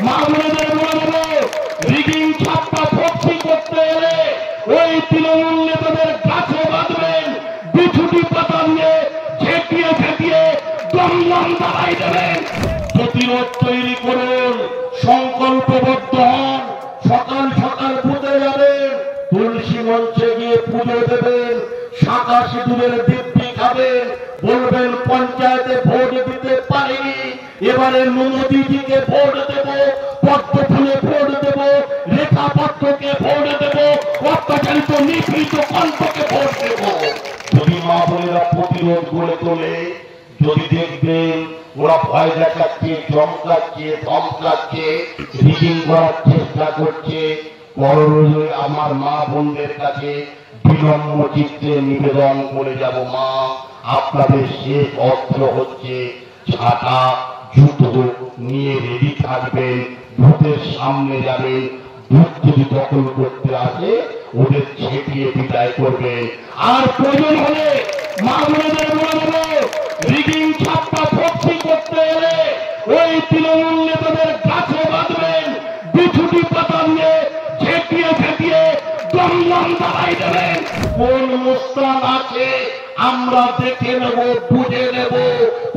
মা বোনেদের বলবো, রিগিং ছাপ্পা ফক্সি করতে এলে ওই তৃণমূল নেতাদের গাছে বাঁধবেন, বিছুটি পাতা নিয়ে ঝেঁটিয়ে ঝেঁটিয়ে দমদম দাঁড়াই দেবেন। প্রতিরোধ তৈরি করুন, সংকল্পবদ্ধ হন। সকাল সকাল পুজো যাবেন, তুলসী মঞ্চে গিয়ে পুজো দেবেন, শাঁখা সিঁদুরের দিব্যি খাবেন, বলবেন পঞ্চায়েতে ভোট দিতে পারিনি, এবারে নদীটিকে ভোট দেব, পদ্ম ফুলে ভোট দেব, রেখা পাত্রকে ভোট দেব, অত্যাচারিত নিপীড়িত কণ্ঠকে ভোট দেব। যদি মা বোনেরা প্রতিরোধ গড়ে তোলে, যদি দেখবেন ওরা ভয় দেখাচ্ছে, চমকাচ্ছে, ধমকাচ্ছে, রিগিং করার চেষ্টা করছে, পরলোকে আমার মা বোনদের কাছে বিনম্র চিত্তে নিবেদন করে যাব, মা আপনাদের শেষ অস্ত্র হচ্ছে ছাতা, জুতো নিয়ে রেডি থাকবেন, ভূতের সামনে যাবেন, ভূত যদি দখল করতে আসে ওদের ছেটিয়ে বিদায় করবে। আর প্রয়োজন হলে মা বোনেদের বলবো, রিগিং ছাপ্পা ফক্সি করতে এলে ওই তৃণমূল নেতাদের গাছে বাঁধবেন, বিছুটি পাতা নিয়ে ঝেঁটিয়ে ঝেঁটিয়ে দমদম দাঁড়াই দেবেন। কোন মুস্তান আছে আমরা দেখে নেব, বুঝে নেব।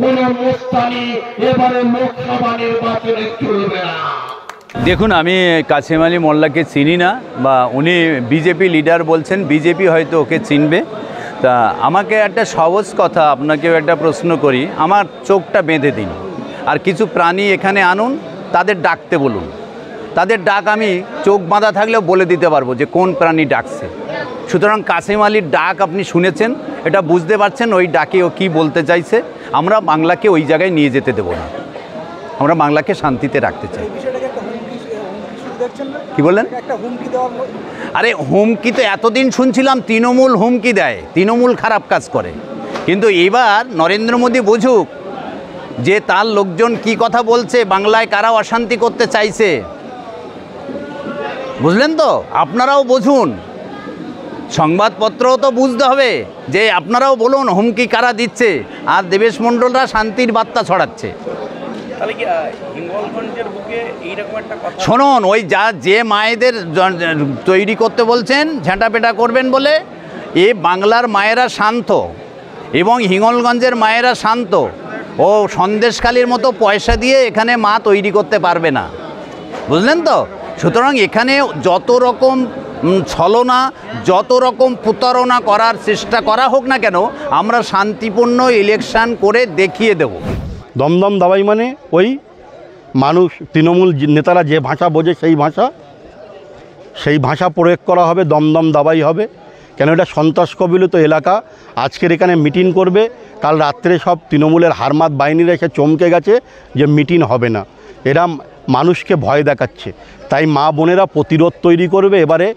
কোন মুস্তানি এবারে লোকসভা নির্বাচনে চলবে না। দেখুন, আমি কাসেম আলী মোল্লাকে চিনি না, বা উনি বিজেপি লিডার বলছেন, বিজেপি হয়তো ওকে চিনবে। তা আমাকে একটা সহজ কথা আপনাকেও একটা প্রশ্ন করি, আমার চোখটা বেঁধে দিন, আর কিছু প্রাণী এখানে আনুন, তাদের ডাকতে বলুন। তাদের ডাক আমি চোখ বাঁধা থাকলেও বলে দিতে পারবো যে কোন প্রাণী ডাকছে। সুতরাং কাসেম আলীর ডাক আপনি শুনেছেন, এটা বুঝতে পারছেন ওই ডাকে ও কী বলতে চাইছে। আমরা বাংলাকে ওই জায়গায় নিয়ে যেতে দেবো না, আমরা বাংলাকে শান্তিতে রাখতে চাই। কি বললেন? আরে হুমকি তো এতদিন শুনছিলাম তৃণমূল হুমকি দেয়, তৃণমূল খারাপ কাজ করে, কিন্তু এবার নরেন্দ্র মোদী বুঝুক যে তার লোকজন কি কথা বলছে, বাংলায় কারা অশান্তি করতে চাইছে। বুঝলেন তো? আপনারাও বুঝুন, সংবাদপত্রও তো বুঝতে হবে যে আপনারাও বলুন হুমকি কারা দিচ্ছে, আর দেবেশ মণ্ডলরা শান্তির বার্তা ছড়াচ্ছে। শুনুন, ওই যে মায়েদের তৈরি করতে বলছেন ঝাঁটাপেটা করবেন বলে, এ বাংলার মায়েরা শান্ত এবং হিঙ্গলগঞ্জের মায়েরা শান্ত। ও সন্দেশখালির মতো পয়সা দিয়ে এখানে মা তৈরি করতে পারবে না, বুঝলেন তো? সুতরাং এখানে যত রকম ছলনা, যত রকম প্রতারণা করার চেষ্টা করা হোক না কেন, আমরা শান্তিপূর্ণ ইলেকশন করে দেখিয়ে দেব। দমদম দাবাই মানে ওই মানুষ, তৃণমূল নেতারা যে ভাষা বোঝে সেই ভাষা প্রয়োগ করা হবে, দমদম দাবাই হবে। কেন এটা সন্ত্রাস কবলিত এলাকা। আজকের এখানে মিটিং করবে, কাল রাত্রে সব তৃণমূলের হারমাত বাহিনীরা এসে চমকে গেছে যে মিটিং হবে না। এরা মানুষকে ভয় দেখাচ্ছে, তাই মা বোনেরা প্রতিরোধ তৈরি করবে, এবারে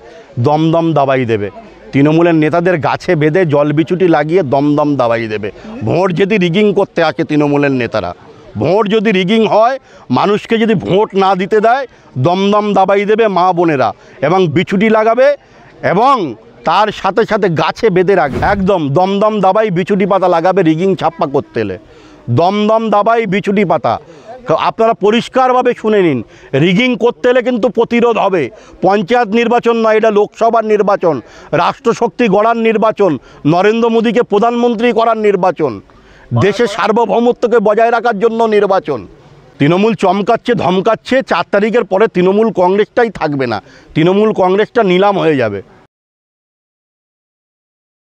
দমদম দাবাই দেবে। তৃণমূলের নেতাদের গাছে বেঁধে জল বিচুটি লাগিয়ে দমদম দাবাই দেবে। ভোট যদি রিগিং করতে আসে তৃণমূলের নেতারা, ভোট যদি রিগিং হয়, মানুষকে যদি ভোট না দিতে দেয়, দমদম দাবাই দেবে মা বোনেরা, এবং বিচুটি লাগাবে, এবং তার সাথে সাথে গাছে বেঁধে রাখবে। একদম দমদম দাবাই বিচুটি পাতা লাগাবে রিগিং ছাপ্পা করতে এলে। দমদম দাবাই বিচুটি পাতা। আপনারা পরিষ্কারভাবে শুনে নিন, রিগিং করতে এলে কিন্তু প্রতিরোধ হবে। পঞ্চায়েত নির্বাচন নয়, এটা লোকসভার নির্বাচন, রাষ্ট্রশক্তি গড়ার নির্বাচন, নরেন্দ্র মোদীকে প্রধানমন্ত্রী করার নির্বাচন, দেশের সার্বভৌমত্বকে বজায় রাখার জন্য নির্বাচন। তৃণমূল চমকাচ্ছে, ধমকাচ্ছে। 4 তারিখের পরে তৃণমূল কংগ্রেসটাই থাকবে না, তৃণমূল কংগ্রেসটা নিলাম হয়ে যাবে।